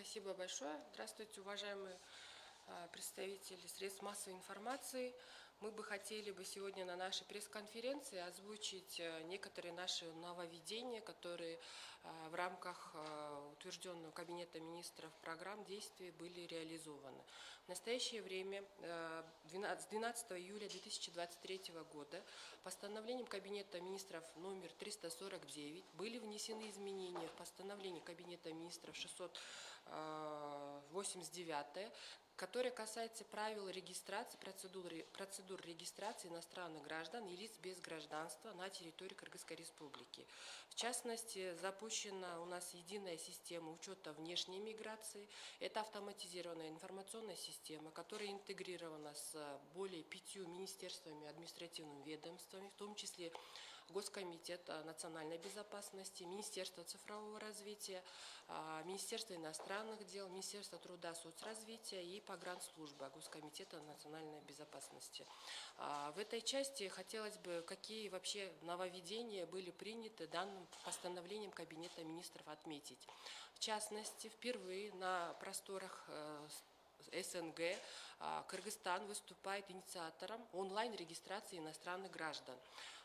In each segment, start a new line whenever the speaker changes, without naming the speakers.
Спасибо большое. Здравствуйте, уважаемые представители средств массовой информации. Мы бы хотели сегодня на нашей пресс-конференции озвучить некоторые наши нововведения, которые в рамках утвержденного Кабинета министров программ действий были реализованы. В настоящее время, с 12 июля 2023 года, постановлением Кабинета министров номер 349 были внесены изменения в постановление Кабинета министров 689, которое касается правил регистрации, процедур регистрации иностранных граждан и лиц без гражданства на территории Кыргызской Республики. В частности, запущена у нас единая система учета внешней миграции. Это автоматизированная информационная система, которая интегрирована с более 5 министерствами, административными ведомствами, в том числе Госкомитет национальной безопасности, Министерство цифрового развития, Министерство иностранных дел, Министерство труда и соцразвития и Погранслужба Госкомитета национальной безопасности. В этой части хотелось бы, какие вообще нововведения были приняты данным постановлением Кабинета министров отметить. В частности, впервые на просторах СНГ Кыргызстан выступает инициатором онлайн-регистрации иностранных граждан.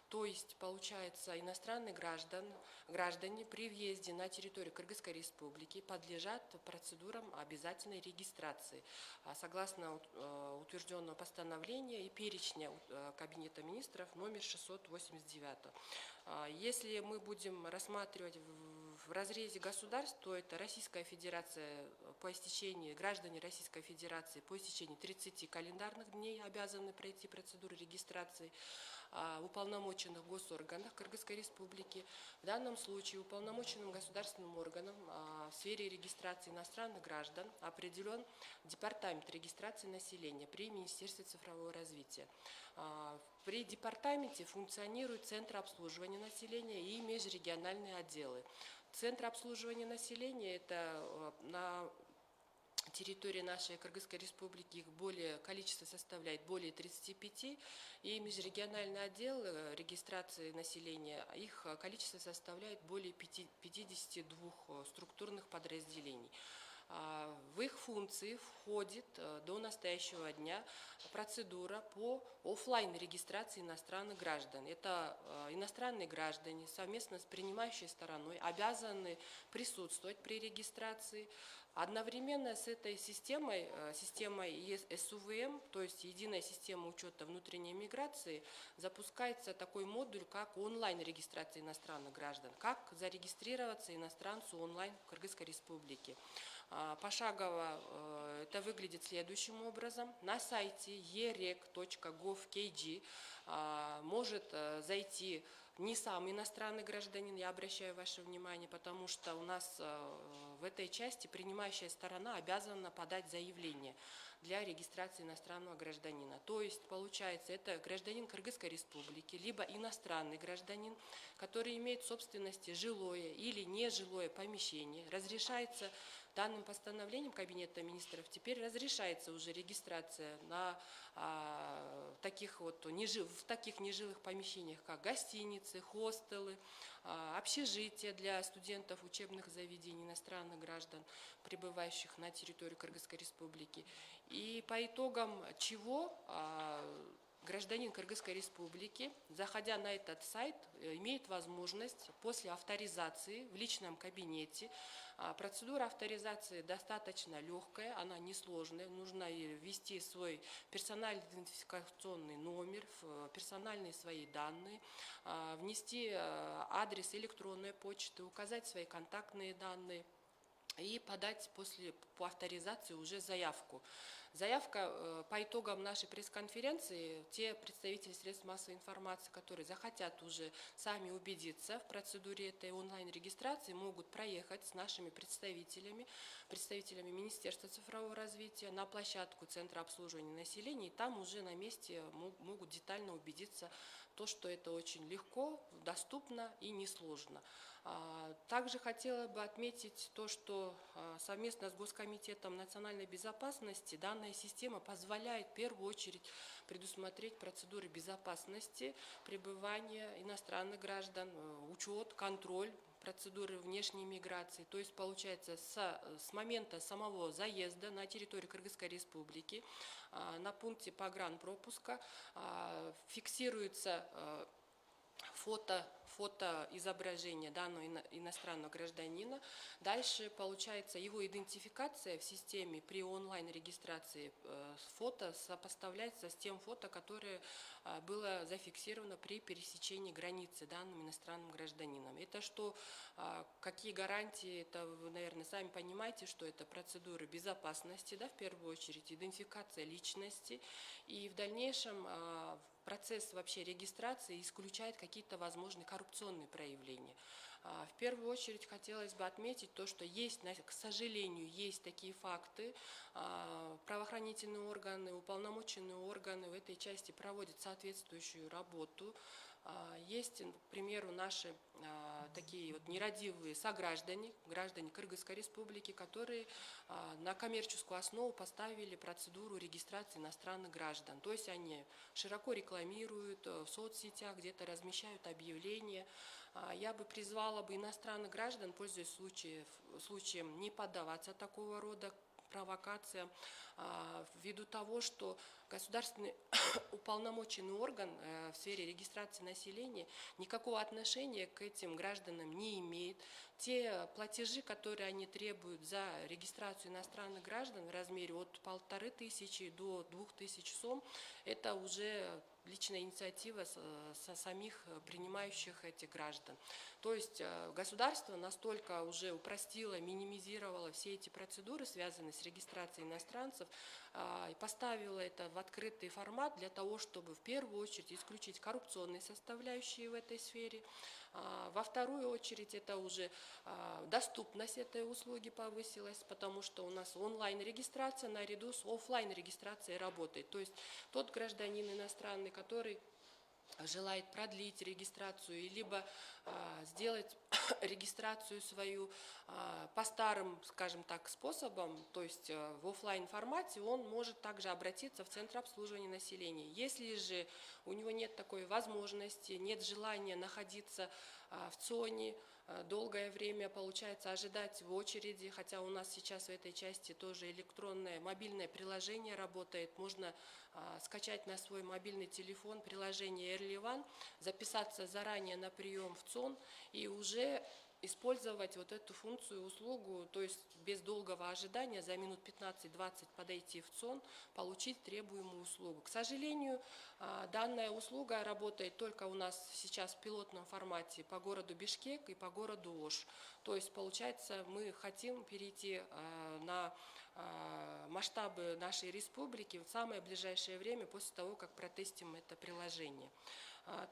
То есть, получается, иностранные граждане при въезде на территорию Кыргызской Республики подлежат процедурам обязательной регистрации, согласно утвержденного постановления и перечня Кабинета министров номер 689. Если мы будем рассматривать в разрезе государств, то это Российская Федерация по истечении, граждане Российской Федерации по истечении 30 календарных дней обязаны пройти процедуру регистрации в уполномоченных госорганах Кыргызской Республики. В данном случае уполномоченным государственным органом в сфере регистрации иностранных граждан определен Департамент регистрации населения при Министерстве цифрового развития. При департаменте функционирует Центр обслуживания населения и межрегиональные отделы. Центр обслуживания населения – это на территории нашей Кыргызской Республики их количество составляет более 35, и межрегиональный отдел регистрации населения, их количество составляет более 52 структурных подразделений. В их функции входит до настоящего дня процедура по офлайн регистрации иностранных граждан. Это иностранные граждане совместно с принимающей стороной обязаны присутствовать при регистрации. Одновременно с этой системой СУВМ, то есть единая система учета внутренней миграции, запускается такой модуль, как онлайн-регистрация иностранных граждан, как зарегистрироваться иностранцу онлайн в Кыргызской Республике. Пошагово это выглядит следующим образом. На сайте erec.gov.kg может зайти не сам иностранный гражданин, я обращаю ваше внимание, потому что у нас в этой части принимающая сторона обязана подать заявление для регистрации иностранного гражданина. То есть, получается, это гражданин Кыргызской Республики, либо иностранный гражданин, который имеет в собственности жилое или нежилое помещение, разрешается данным постановлением Кабинета министров, теперь разрешается уже регистрация в таких нежилых помещениях, как гостиницы, хостелы, общежития для студентов учебных заведений иностранных граждан, пребывающих на территории Кыргызской Республики. И по итогам чего гражданин Кыргызской Республики, заходя на этот сайт, имеет возможность после авторизации в личном кабинете. Процедура авторизации достаточно легкая, она несложная. Нужно ввести свой персональный идентификационный номер, персональные свои данные, внести адрес электронной почты, указать свои контактные данные и подать по авторизации уже заявку. Заявка по итогам нашей пресс-конференции, те представители средств массовой информации, которые захотят уже сами убедиться в процедуре этой онлайн-регистрации, могут проехать с нашими представителями Министерства цифрового развития на площадку Центра обслуживания населения, и там уже на месте могут детально убедиться, что это очень легко, доступно и несложно. Также хотела бы отметить то, что совместно с Госкомитетом национальной безопасности данная система позволяет в первую очередь предусмотреть процедуры безопасности пребывания иностранных граждан, учет, контроль процедуры внешней миграции. То есть, получается, с момента самого заезда на территорию Кыргызской Республики на пункте погранпропуска фиксируется фото изображения данного иностранного гражданина. Дальше получается его идентификация в системе при онлайн-регистрации фото сопоставляется с тем фото, которое было зафиксировано при пересечении границы данным иностранным гражданином. Это что, какие гарантии, это вы, наверное, сами понимаете, что это процедуры безопасности, да, в первую очередь, идентификация личности, и в дальнейшем процесс вообще регистрации исключает какие-то возможные коррупционные проявления. В первую очередь хотелось бы отметить то, что есть, к сожалению, есть такие факты. Правоохранительные органы, уполномоченные органы в этой части проводят соответствующую работу. Есть, к примеру, наши такие вот нерадивые сограждане, граждане Кыргызской Республики, которые на коммерческую основу поставили процедуру регистрации иностранных граждан. То есть они широко рекламируют в соцсетях, где-то размещают объявления. Я бы призвала иностранных граждан, пользуясь случаем, не поддаваться такого рода провокациям, ввиду того, что государственный уполномоченный орган в сфере регистрации населения никакого отношения к этим гражданам не имеет. Те платежи, которые они требуют за регистрацию иностранных граждан в размере от 1500 до 2000 сом, это уже личная инициатива со самих принимающих этих граждан. То есть государство настолько уже упростило, минимизировало все эти процедуры, связанные с регистрацией иностранцев, и поставило это в открытый формат для того, чтобы в первую очередь исключить коррупционные составляющие в этой сфере. Во вторую очередь это уже доступность этой услуги повысилась, потому что у нас онлайн-регистрация наряду с офлайн-регистрацией работает. То есть тот гражданин иностранный, который желает продлить регистрацию, либо сделать регистрацию свою по старым, скажем так, способам, то есть в офлайн формате, он может также обратиться в Центр обслуживания населения. Если же у него нет такой возможности, нет желания находиться в ЦОНе, долгое время, получается, ожидать в очереди, хотя у нас сейчас в этой части тоже электронное мобильное приложение работает, можно скачать на свой мобильный телефон приложение Early One, записаться заранее на прием в ЦОН и уже использовать вот эту функцию, услугу, то есть без долгого ожидания за минут 15-20 подойти в ЦОН, получить требуемую услугу. К сожалению, данная услуга работает только у нас сейчас в пилотном формате по городу Бишкек и по городу Ош. То есть, получается, мы хотим перейти на масштабы нашей республики в самое ближайшее время после того, как протестим это приложение.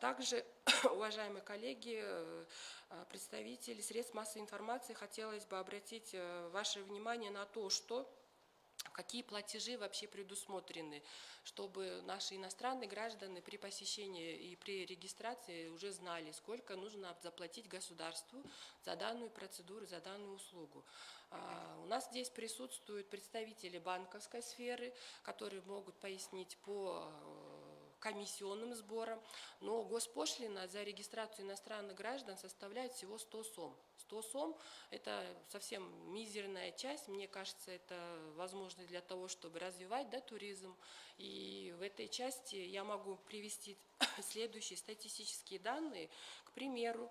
Также, уважаемые коллеги, представители средств массовой информации, хотелось бы обратить ваше внимание на то, что какие платежи вообще предусмотрены, чтобы наши иностранные граждане при посещении и при регистрации уже знали, сколько нужно заплатить государству за данную процедуру, за данную услугу. У нас здесь присутствуют представители банковской сферы, которые могут пояснить по комиссионным сборам, но госпошлина за регистрацию иностранных граждан составляет всего 100 сом. 100 сом – это совсем мизерная часть, мне кажется, это возможно для того, чтобы развивать туризм. И в этой части я могу привести следующие статистические данные. К примеру,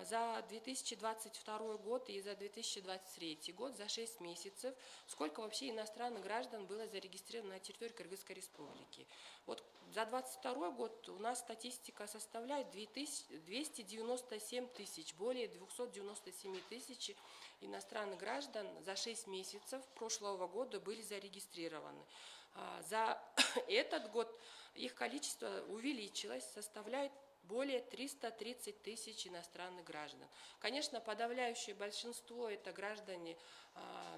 за 2022 год и за 2023 год, за 6 месяцев, сколько вообще иностранных граждан было зарегистрировано на территории Кыргызской Республики. Вот за 2022 год у нас статистика составляет 297 тысяч, более 297 тысяч иностранных граждан за 6 месяцев прошлого года были зарегистрированы. За этот год их количество увеличилось, составляет более 330 тысяч иностранных граждан. Конечно, подавляющее большинство это граждане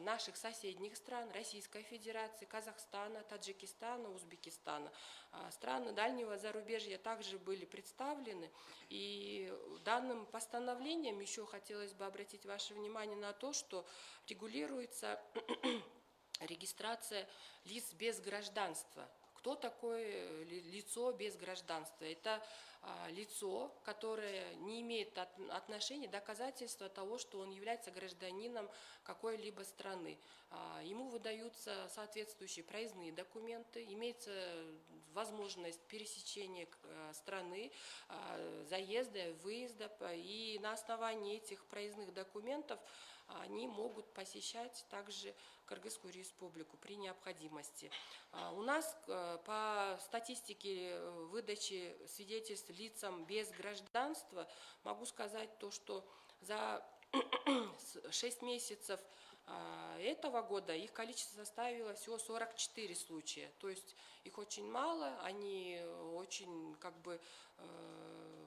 наших соседних стран, Российской Федерации, Казахстана, Таджикистана, Узбекистана. Страны дальнего зарубежья также были представлены. И данным постановлением еще хотелось бы обратить ваше внимание на то, что регулируется регистрация лиц без гражданства. Кто такое лицо без гражданства? Это лицо, которое не имеет отношения, доказательства того, что он является гражданином какой-либо страны. Ему выдаются соответствующие проездные документы, имеется возможность пересечения страны, заезда, выезда, и на основании этих проездных документов они могут посещать также Кыргызскую республику при необходимости. У нас по статистике выдачи свидетельств лицам без гражданства могу сказать то, что за 6 месяцев этого года их количество составило всего 44 случая. То есть их очень мало, они очень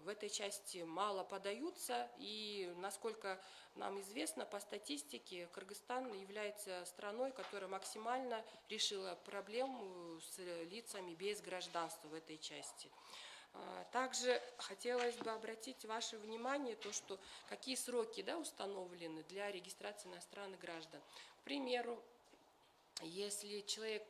в этой части мало подаются. И насколько нам известно, по статистике Кыргызстан является страной, которая максимально решила проблему с лицами без гражданства в этой части. Также хотелось бы обратить ваше внимание, то, что какие сроки установлены для регистрации иностранных граждан. К примеру, если человек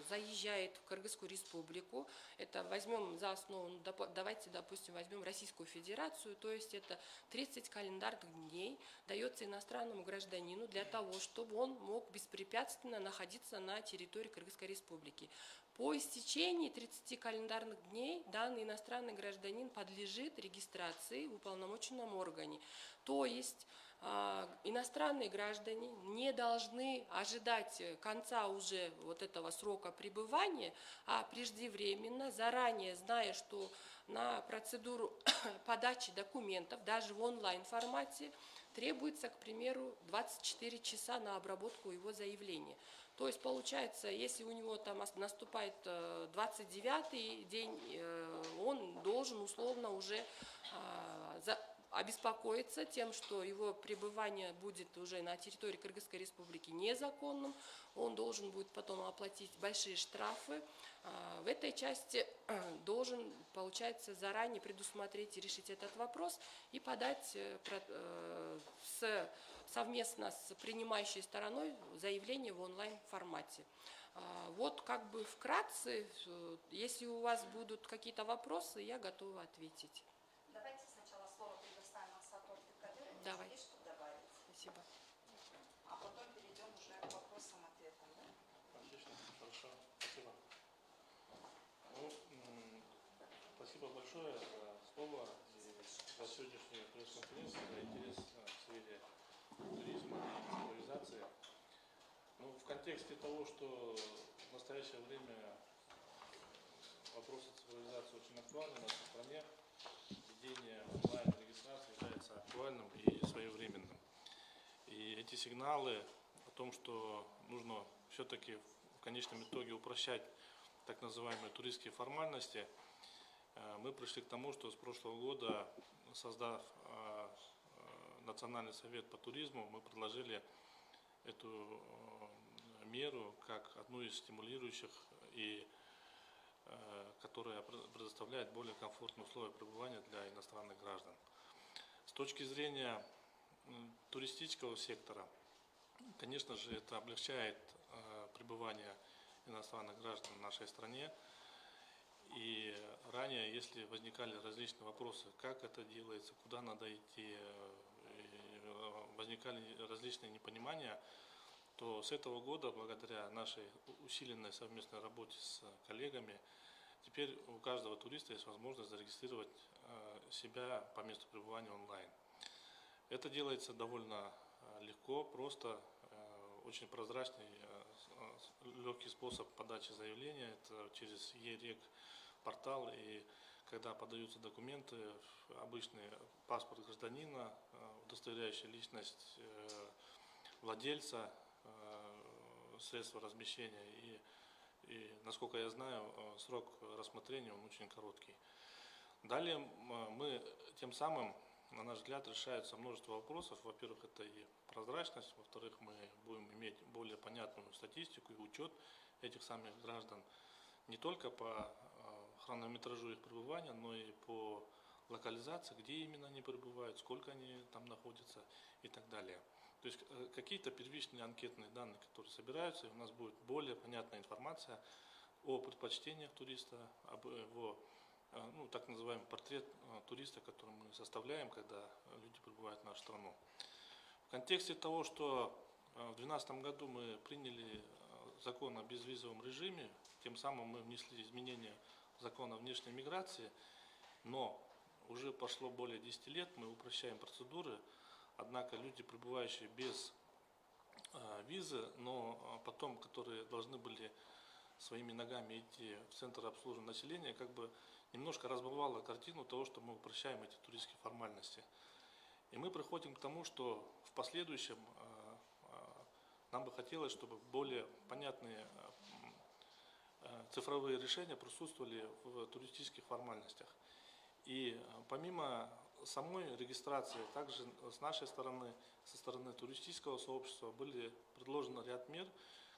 заезжает в Кыргызскую республику, это возьмем за основу, давайте, допустим, возьмем Российскую Федерацию, то есть это 30 календарных дней дается иностранному гражданину для того, чтобы он мог беспрепятственно находиться на территории Кыргызской республики. По истечении 30 календарных дней данный иностранный гражданин подлежит регистрации в уполномоченном органе. То есть иностранные граждане не должны ожидать конца уже вот этого срока пребывания, а преждевременно, заранее зная, что на процедуру подачи документов, даже в онлайн-формате, требуется, к примеру, 24 часа на обработку его заявления. То есть, получается, если у него там наступает 29-й день, он должен условно уже обеспокоиться тем, что его пребывание будет уже на территории Кыргызской республики незаконным, он должен будет потом оплатить большие штрафы. В этой части должен, получается, заранее предусмотреть и решить этот вопрос и подать совместно с принимающей стороной заявление в онлайн-формате. Вот вкратце, если у вас будут какие-то вопросы, я готова ответить.
Давайте сначала слово предоставим Аксату Абдыкадыровне.
Давай.
Есть что добавить?
Спасибо.
А потом перейдем уже к вопросам-ответам. Да?
Отлично, хорошо, спасибо. Спасибо большое за слово и за сегодняшнюю пресс-конференцию, за интерес в сфере туризма и цифровизации. В контексте того, что в настоящее время вопросы цифровизации очень актуальны в нашей стране, введение онлайн-регистрации является актуальным и своевременным. И эти сигналы о том, что нужно все-таки в конечном итоге упрощать так называемые туристские формальности, мы пришли к тому, что с прошлого года, создав Национальный совет по туризму, мы предложили эту меру как одну из стимулирующих и которая предоставляет более комфортные условия пребывания для иностранных граждан. С точки зрения туристического сектора, конечно же, это облегчает пребывание иностранных граждан в нашей стране. И ранее, если возникали различные вопросы, как это делается, куда надо идти, возникали различные непонимания, то с этого года, благодаря нашей усиленной совместной работе с коллегами, теперь у каждого туриста есть возможность зарегистрировать себя по месту пребывания онлайн. Это делается довольно легко, просто, очень прозрачный, легкий способ подачи заявления. Это через ЕРЕК портал, и когда подаются документы, обычный паспорт гражданина, удостоверяющий личность владельца средства размещения, и насколько я знаю, срок рассмотрения он очень короткий. Далее мы тем самым, на наш взгляд, решается множество вопросов. Во-первых, это и прозрачность, во-вторых, мы будем иметь более понятную статистику и учет этих самых граждан не только по хронометражу их пребывания, но и по локализации, где именно они пребывают, сколько они там находятся и так далее. То есть какие-то первичные анкетные данные, которые собираются, и у нас будет более понятная информация о предпочтениях туриста, об его, ну, так называемый портрет туриста, который мы составляем, когда люди прибывают в нашу страну. В контексте того, что в 2012 году мы приняли закон о безвизовом режиме, тем самым мы внесли изменения в закон о внешней миграции, но уже прошло более 10 лет, мы упрощаем процедуры, однако люди, прибывающие без визы, но потом, которые должны были своими ногами идти в центр обслуживания населения, как бы немножко разбавляла картину того, что мы упрощаем эти туристские формальности. И мы приходим к тому, что в последующем нам бы хотелось, чтобы более понятные цифровые решения присутствовали в туристических формальностях. И помимо самой регистрации, также с нашей стороны, со стороны туристического сообщества, были предложены ряд мер,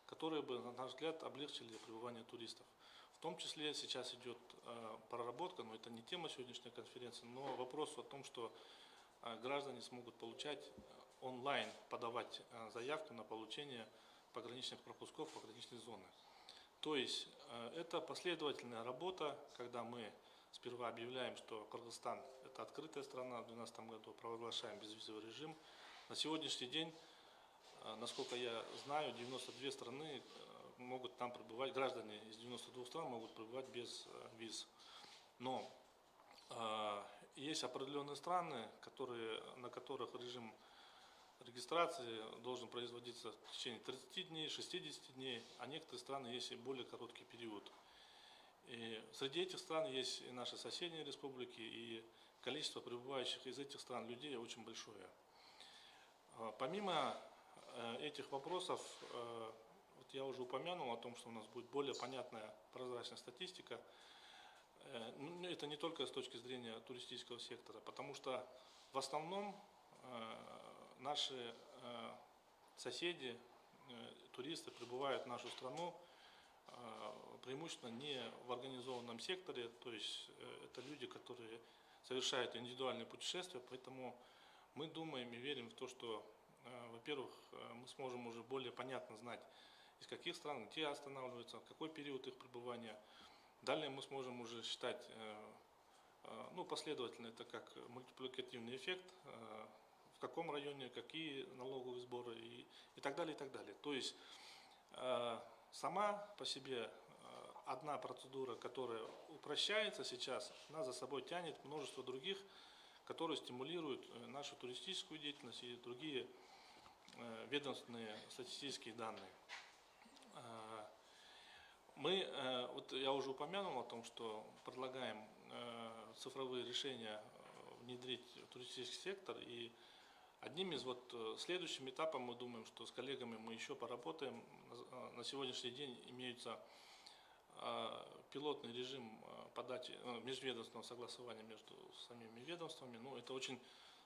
которые бы, на наш взгляд, облегчили пребывание туристов. В том числе сейчас идет проработка, но это не тема сегодняшней конференции, но вопрос о том, что граждане смогут получать онлайн, подавать заявку на получение пограничных пропусков в пограничные зоны. То есть это последовательная работа, когда мы сперва объявляем, что Кыргызстан – это открытая страна, в 2012 году провозглашаем безвизовый режим. На сегодняшний день, насколько я знаю, 92 страны могут там пребывать, граждане из 92 стран могут пребывать без виз. Но есть определенные страны, на которых режим регистрации должен производиться в течение 30 дней, 60 дней, а некоторые страны есть и более короткий период. И среди этих стран есть и наши соседние республики, и количество прибывающих из этих стран людей очень большое. Помимо этих вопросов, вот я уже упомянул о том, что у нас будет более понятная, прозрачная статистика. Это не только с точки зрения туристического сектора, потому что в основном наши соседи, туристы прибывают в нашу страну преимущественно не в организованном секторе, то есть это люди, которые совершают индивидуальные путешествия, поэтому мы думаем и верим в то, что, во-первых, мы сможем уже более понятно знать, из каких стран, где останавливаются, какой период их пребывания. Далее мы сможем уже считать, ну, последовательно, это как мультипликативный эффект, в каком районе, какие налоговые сборы и так далее, и так далее. То есть сама по себе одна процедура, которая упрощается сейчас, она за собой тянет множество других, которые стимулируют нашу туристическую деятельность и другие ведомственные статистические данные. Мы, вот я уже упомянул о том, что предлагаем цифровые решения внедрить в туристический сектор, и одним из следующим этапом мы думаем, что с коллегами мы еще поработаем. На сегодняшний день имеется пилотный режим подачи межведомственного согласования между самими ведомствами. Ну, это очень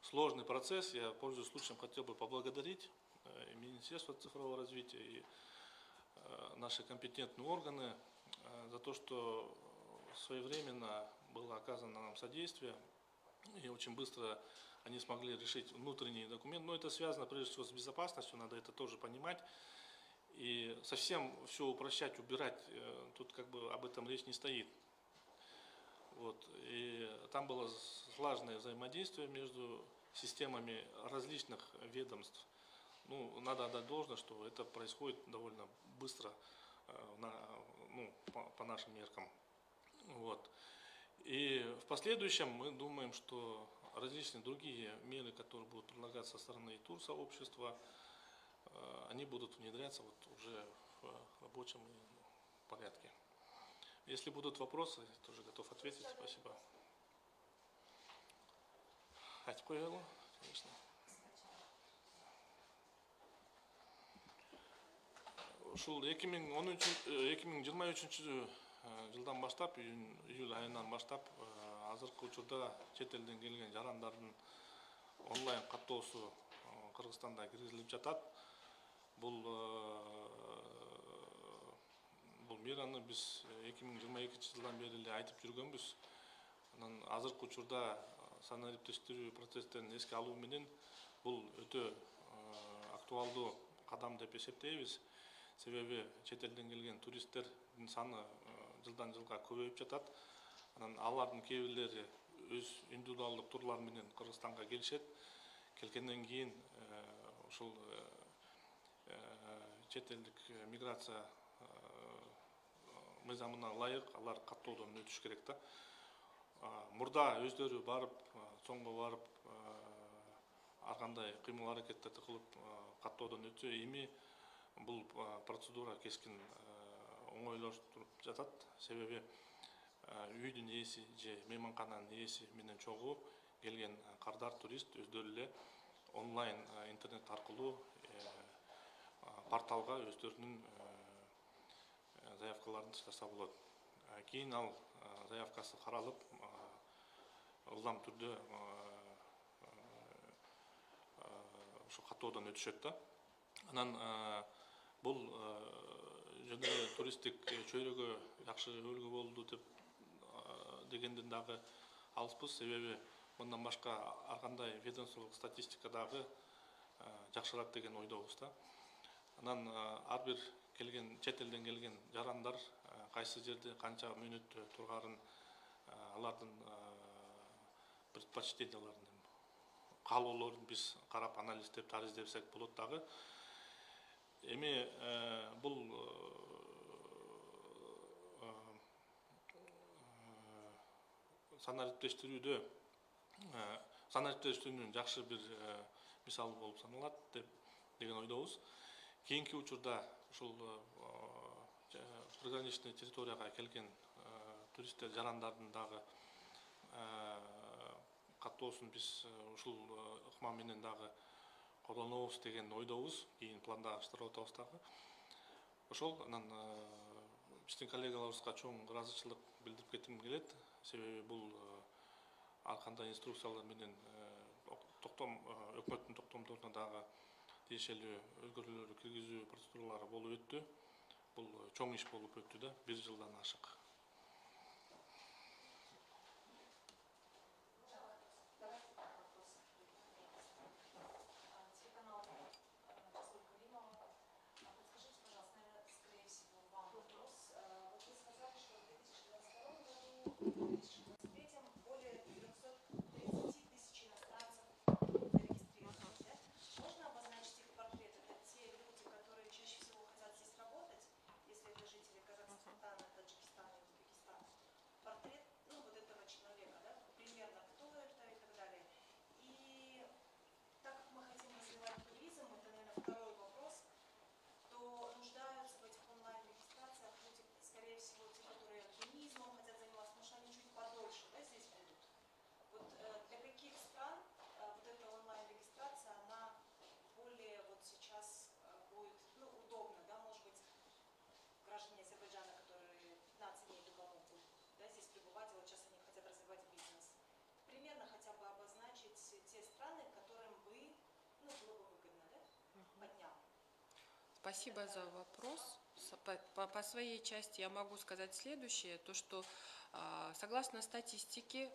сложный процесс. Я, пользуясь случаем, хотел бы поблагодарить и Министерство цифрового развития, и наши компетентные органы за то, что своевременно было оказано нам содействие, и очень быстро они смогли решить внутренние документы. Но это связано прежде всего с безопасностью, надо это тоже понимать. И совсем все упрощать, убирать, тут как бы об этом речь не стоит. Вот. И там было слаженное взаимодействие между системами различных ведомств. Ну, надо отдать должное, что это происходит довольно быстро, по нашим меркам. Вот. И в последующем мы думаем, что различные другие меры, которые будут предлагаться со стороны турсообщества, они будут внедряться уже в рабочем порядке. Если будут вопросы, я тоже готов ответить. Спасибо. Айтып коелу, конечно. Ушул 2023 жылдан баштап, июль айынан баштап, азыркы учурда чет элден келген жарандардын онлайн каттоосу Кыргызстанда киргизилип жатат. Бул мераны биз 2022 жылдан бери эле айтып жүргөнбүз. Анан азыркы учурда санариптештирүү процесстерин эске алуу менен бул өтө актуалдуу кадам деп эсептейбиз. Себеби чет элден келген туристтердин саны жылдан жылга көбөйүп жатат. Анан алардын кээ бирлери өз индивидуалдык турлары менен Кыргызстанга келишет. Келгенден кийин ушул чет элдик миграция мыйзамына ылайык алар каттоодон өтүш керек да. Мурда өздөрү барып, соңго барып, ар кандай кыймыл аракеттерди кылып каттоодон өтсө, эми бул процедура кескин оңойлоштуруп жатат. Себеби үйдүн ээси же мейманкананын ээси менен чогуу келген кардар турист өздөрү эле онлайн интернет аркылуу порталга өздөрүнүн заявкаларын таштаса болот. Кийин ал заявкасы каралып, ылдам түрдө ушу каттоодон өтүшөт да. Анан бул жөн эле туристтик чөйрөгө жакшы үлгү болду дегенден дагы алыспыз. Себеби мындан башка ар кандай ведомстволук статистика дагы жакшырат деген ойдобуз да. Анан ар бир келген чет элден келген жарандар кайсы жерде канча мүнөттө тургарын, алардын предпочтенияларын, каалоолорун биз карап анализдеп, тарыздесек болот дагы. Эми бул санариптештирүүнүн жакшы бир мисалы болуп саналат деген ойдобуз. Кийинки учурда ушул приграничный территорияга келген туристтер, жарандардын дагы каттоосун биз ушул ыкма менен дагы колдонобуз деген ойдобуз. Кийин пландаштырып атабыз дагы. Ошол анан биздин коллегаларыбызга чоң ыраазычылык билдирип кетким келет. Себеби бул ар кандай инструкциялар менен өкмөттүн токтомдоруна дагы тиешелүү өзгөрүүлөрдү киргизүү процедуралары болуп өттү. Бул чоң иш болуп өттү да, 1 жылдан ашык.
Более 930 тысяч иностранцев зарегистрированы. Можно обозначить их портрет? Это те люди, которые чаще всего хотят здесь работать, если это жители Казахстана, Таджикистана и Узбекистана. Портрет, вот этого человека, да, примерно кто это и так далее. И так как мы хотим развивать туризм, это, наверное, второй вопрос, то нуждаются в этих онлайн-регистрациях люди, скорее всего, те, которые альпинизмом хотят заниматься, потому что они чуть подольше, да, здесь будут. Вот для каких стран вот эта онлайн-регистрация, она более вот сейчас будет, удобна, да, может быть, граждане Азербайджана, которые 15 дней только могут, да, здесь пребывать, вот сейчас они хотят развивать бизнес. Примерно хотя бы обозначить те страны, которым бы, было бы выгодно, да, по дням.
Спасибо за вопрос. По своей части я могу сказать следующее, то что согласно статистике,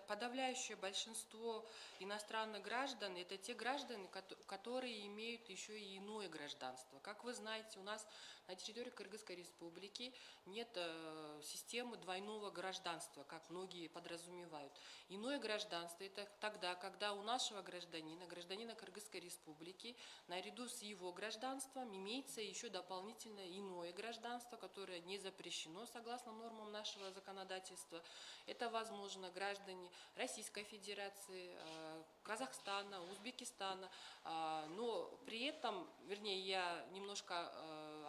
подавляющее большинство иностранных граждан – это те граждане, которые имеют еще и иное гражданство. Как вы знаете, у нас на территории Кыргызской Республики нет системы двойного гражданства, как многие подразумевают. Иное гражданство – это тогда, когда у нашего гражданина Кыргызской Республики, наряду с его гражданством имеется еще дополнительно иное гражданство, которое не запрещено согласно нормам нашего законодательства. Это, возможно, граждане Российской Федерации, Казахстана, Узбекистана, но при этом, вернее, я немножко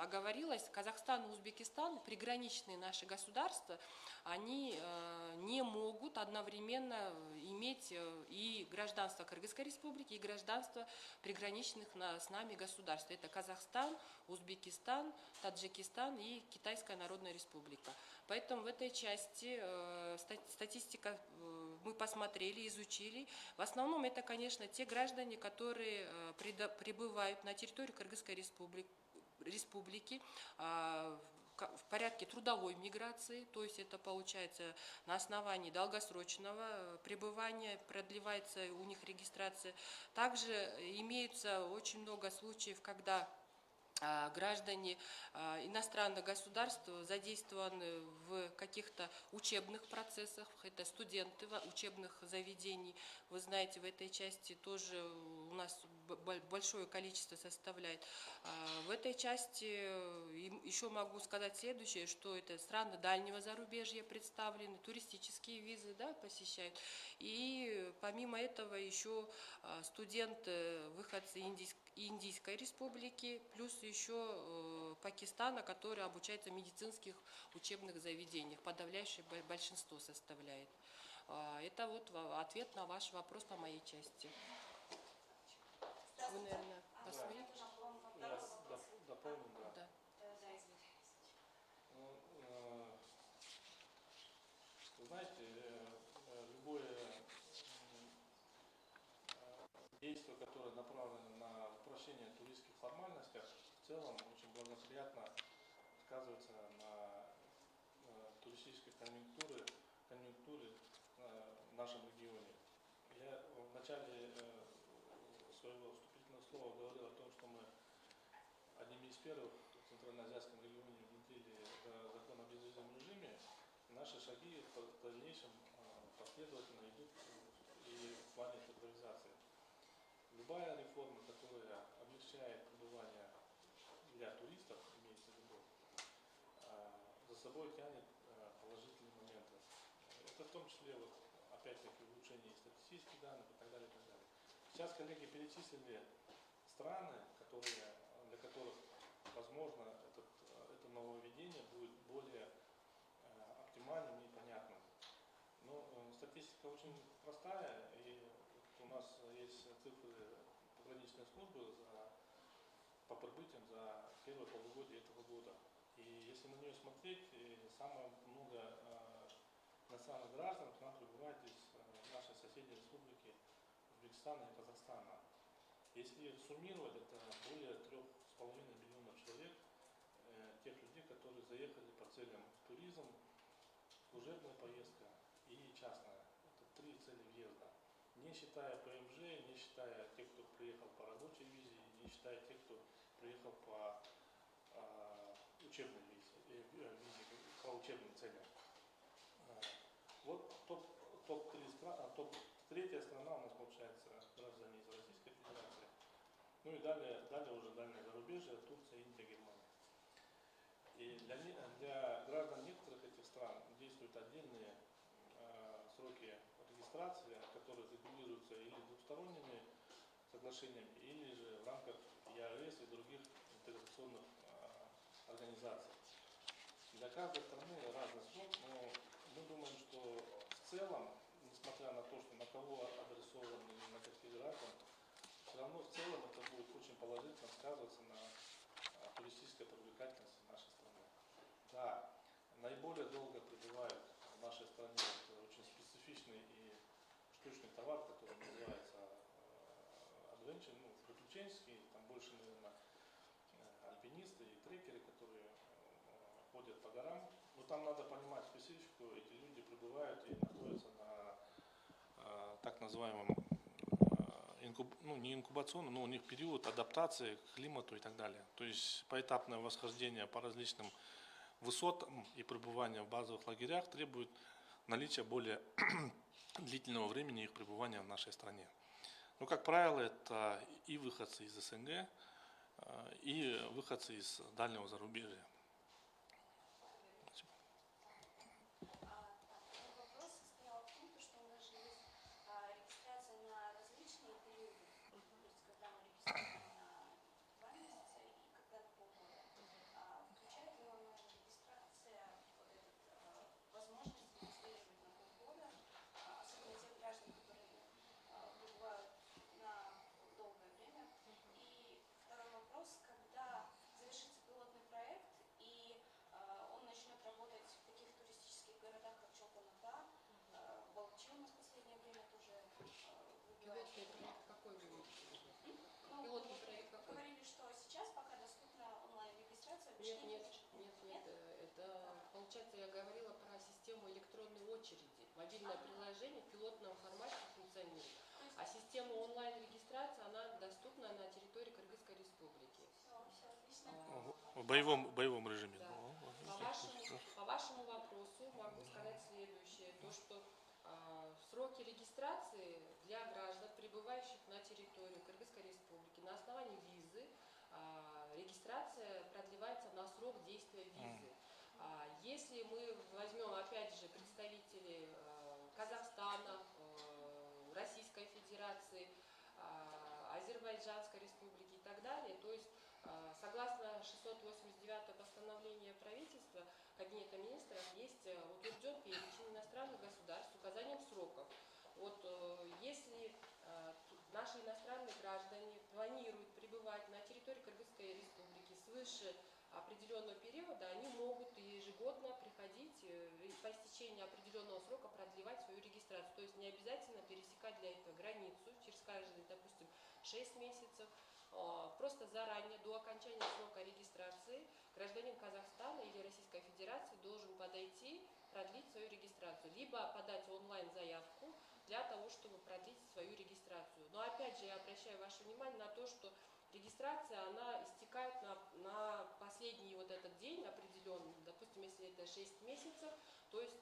оговорилась, Казахстан и Узбекистан, приграничные наши государства, они не могут одновременно иметь и гражданство Кыргызской Республики, и гражданство приграничных с нами государств. Это Казахстан, Узбекистан, Таджикистан и Китайская Народная Республика. Поэтому в этой части статистика мы посмотрели, изучили. В основном это, конечно, те граждане, которые прибывают на территорию Кыргызской Республики в порядке трудовой миграции, то есть это получается на основании долгосрочного пребывания, продлевается у них регистрация. Также имеется очень много случаев, когда граждане иностранных государств задействованы в каких-то учебных процессах, это студенты учебных заведений. Вы знаете, в этой части тоже у нас большое количество составляет. В этой части еще могу сказать следующее, что это страны дальнего зарубежья представлены, туристические визы, да, посещают. И помимо этого еще студенты, выходцы Индийской республики, плюс еще Пакистана, который обучается в медицинских учебных заведениях, подавляющее большинство составляет. Это вот ответ на ваш вопрос по моей части. Вы, наверное, по своей?
Дополню, да.
Да.
Знаете, любое действие, которое направлено на упрощение туристских формальностей, в целом очень благоприятно сказывается на туристической конъюнктуре в нашем регионе. Я в начале своего вступительного слова говорил о том, что мы одними из первых в Центральноазиатском регионе внедрили закон о безвизовом режиме. Наши шаги в дальнейшем последовательно идут и в плане цифровизации. Любая реформа, которая облегчает пребывание для туристов, имеется в виду, за собой тянет положительные моменты. Это в том числе, вот, опять-таки, улучшение статистических данных и так далее, и так далее. Сейчас коллеги перечислили страны, для которых, возможно, это нововведение будет более оптимальным и понятным. Но статистика очень простая, и у нас есть цифры пограничной службы по прибытиям за первое полугодие этого года. И если на нее смотреть, самое много иностранных граждан к нам прибывает из нашей соседней республики Узбекистана и Казахстана. Если суммировать, это более 3,5 миллионов человек, тех людей, которые заехали по целям туризм, служебная поездка и частная. Это 3 цели въезда. Не считая ПМЖ, не считая тех, кто приехал по рабочей визе, не считая тех, кто приехал по учебной визе, по учебным целям. Вот топ-3 страна у нас получается граждане из Российской Федерации. Ну и далее уже дальнее зарубежье, Турция, Индия, Германия. И для граждан некоторых этих стран действуют отдельные сроки регистрации, которые регулируются или двусторонними соглашениями, или же в рамках ЕАЭС и других интеграционных организаций. Для каждой страны разный срок, но мы думаем, что в целом, несмотря на то, что на кого адресован или на каких граждан, все равно в целом это будет очень положительно сказываться на туристической привлекательности нашей страны. Да, наиболее долго пребывают в нашей стране очень специфичный и штучный товар, который называется адвенчер, приключенческий, там больше, наверное, альпинисты и трекеры, которые ходят по горам. Но там надо понимать специфику, эти люди прибывают и находятся на так называемом не инкубационном, но у них период адаптации к климату и так далее. То есть поэтапное восхождение по различным высотам и пребывание в базовых лагерях требует наличия более длительного времени их пребывания в нашей стране. Но, как правило, это и выходцы из СНГ, и выходцы из дальнего зарубежья.
Вопрос состоял в том, что у нас же есть регистрация на различные периоды, то есть когда мы регистрируем на 2 месяца и когда на полгода. Включает ли онлайн-регистрация возможность регистрировать на полгода, особенно тех граждан, которые пребывают на долгое время? И второй вопрос, когда завершится пилотный проект и он начнет работать в таких туристических городах, как Чолпан-Ата, Балчи у нас в последнее время тоже выбивает.
Пилотный проект какой вы имеете в виду?
Ну,
Пилотный проект какой?
говорили, что сейчас пока доступна онлайн-регистрация.
Нет, это, получается, я говорила про систему электронной очереди. Мобильное приложение в пилотном формате функционирует. А система онлайн-регистрации, она доступна на территории Кыргызской республики.
Все отлично.
В боевом режиме.
Да. По вашему вопросу могу сказать следующее. То, что сроки регистрации для граждан, прибывающих на территорию Кыргызской Республики на основании визы, регистрация продлевается на срок действия визы. Если мы возьмем, опять же, представителей Казахстана, Российской Федерации, Азербайджанской Республики и так далее, то есть согласно 689 постановления правительства Кабинета министров есть утвержден перечень иностранных государств с указанием сроков. Вот если наши иностранные граждане планируют пребывать на территории Кыргызской Республики свыше определенного периода, они могут ежегодно приходить и по истечении определенного срока продлевать свою регистрацию. То есть не обязательно пересекать для этого границу через каждые, допустим, 6 месяцев. Просто заранее, до окончания срока регистрации, гражданин Казахстана или Российской Федерации должен подойти, продлить свою регистрацию, либо подать онлайн-заявку для того, чтобы продлить свою регистрацию. Но опять же, я обращаю ваше внимание на то, что регистрация, она истекает на последний вот этот день определенный, допустим, если это 6 месяцев, то есть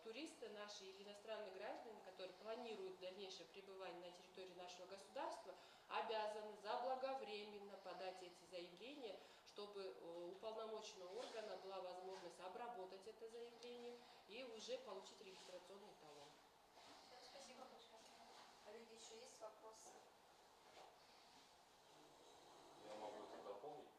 туристы наши или иностранные граждане, которые планируют дальнейшее пребывание на территории нашего государства, обязаны заблаговременно подать эти заявления, чтобы у уполномоченного органа была возможность обработать это заявление и уже получить регистрационный талон.
Спасибо большое. Коллеги, еще есть вопросы?
Я могу это дополнить.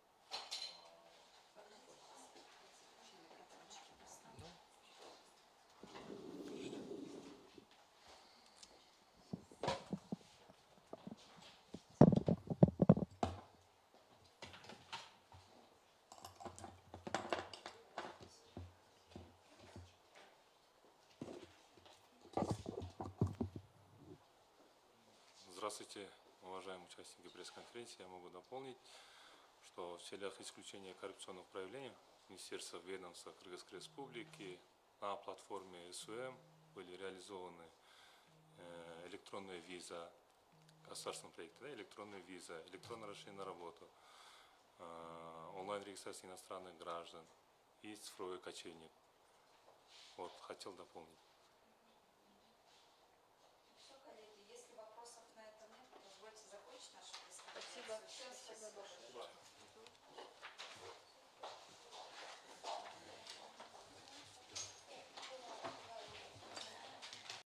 Здравствуйте, уважаемые участники пресс-конференции. Я могу дополнить, что в целях исключения коррупционных проявлений Министерства ведомства Кыргызской Республики на платформе СУМ были реализованы электронная виза, государственного проекта, да, электронная виза, электронное разрешение на работу, онлайн-регистрация иностранных граждан и цифровой кочевник. Вот, хотел дополнить.
Все, коллеги, если вопросов на этом нет, позвольте закончить нашу пресс-конференцию.
Спасибо.
Всем
Спасибо большое.
большое.